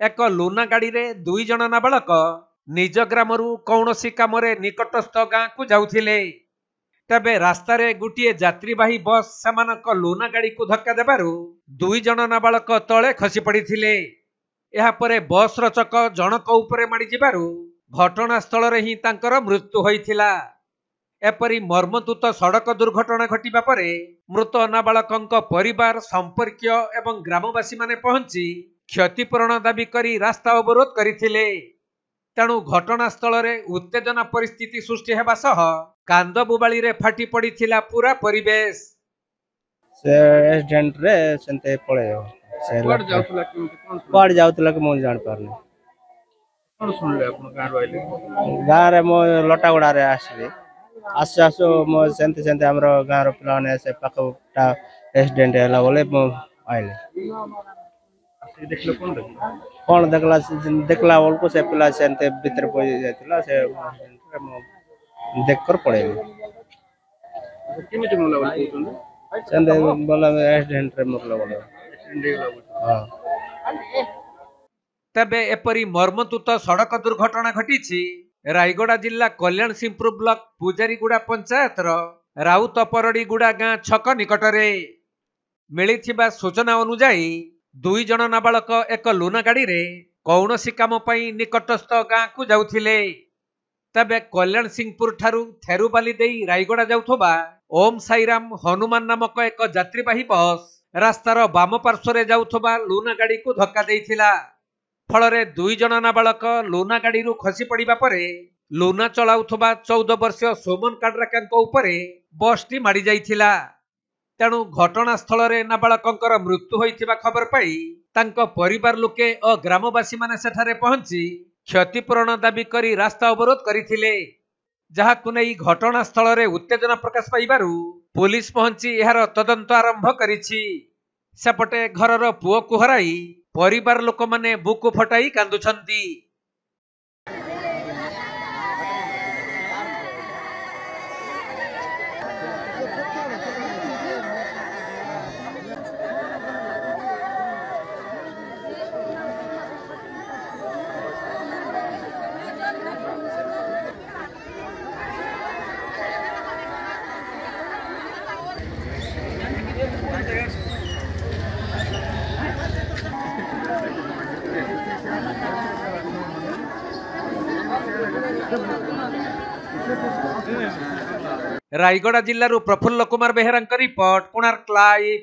एक लुना गाड़ी रे दुई जन नाबालक निज ग्रामरू कौनसी कामरे निकटस्थ गाँ को जाउथिले। तबे रास्तारे गुटिए यात्रीवाही बस सेमानक लुना गाड़ी को धक्का देबारु दुई जन नाबालक तले खसी पड़िथिले। एहा परे बस र चक जनक उपरे माड़ी जिबारु घटनास्थल रे ही तांकर मृत्यु होइथिला। एपरी मर्मतुत सड़क दुर्घटना घटिबा परे मृत नाबालकंक परिवार संपर्कीय एवं ग्रामवासी माने पहुंची क्षतिपूरण दाबी करी रास्ता अवरोध करथिले। तेणु घटनास्थल रे उत्तेजना परिस्थिति सृष्टि हेबा सह कांद बुबाली रे फाटी पड़िथिला पूरा परिवेश। से एक्सीडेंट रे सेंते पळे से कुआड जाउतला कोन कुआड जाउतला के मो जान पारने कोन सुनले अपन गाँ रहले गाँ रे मो लटागुड़ा रे आसबे आसु आसु मो सेंते सेंते हमरो गाँ रो प्लान से पाखटा एक्सीडेंट हैला बोले मो आइले से देखले कोन देखला देखला बोलको से पिला सेंते भीतर पई जायतला से मो देख कर पड़े केमिति मोला बोल कोन सेंते बोला एक्सीडेंट रे मोरला बोला हां। तबे एपरी मर्मतुत सड़क दुर्घटना घटी रायगड़ा जिला कल्याण सिंहपुर ब्लॉक पूजारीगुड़ा पंचायत राउतपरड़ीगुड़ा गाँ छक निकटरे मिलिथिबा सूचना अनुसार दुई जन नाबालक एक लुना गाड़ी रे कौनसी काम पई निकटस्थ गाँ को जाउथिले। तबे कल्याण सिंहपुर ठारू थेरुबाली देई रायगड़ा जाउथबा ओम साईराम हनुमान नामक एक यात्रीवाही बस रास्तार बाम पार्श्व जाउथबा लुना गाड़ी को धक्का देइथिला। फलरे दुई जन नाबालक लुना गाड़ी खसी पड़ा परे लुना चलाउथबा 14 वर्षीय सोमन काड्राकांक उपरे बसटी माड़ी जाइथिला। तेणु घटनास्थल रे नाबालकंकर मृत्यु होइथिबा खबर पाई तांको परिवार लोके और ग्रामवासी माने सेठारे पहुंची क्षतिपूरण दाबी करी रास्ता अवरोध करथिले। जहाकु नै घटनास्थल रे उत्तेजना प्रकाश पाइबारु पुलिस पहुंची एहार तदंत आरंभ करिछि। सेपटे घरर पुओ को हराई परिवार लोक माने बुकु फटाई कांदुछंती। रायगड़ा जिल्लारू प्रफुल्ल कुमार बेहेरा रिपोर्ट कोणार्क लाइव।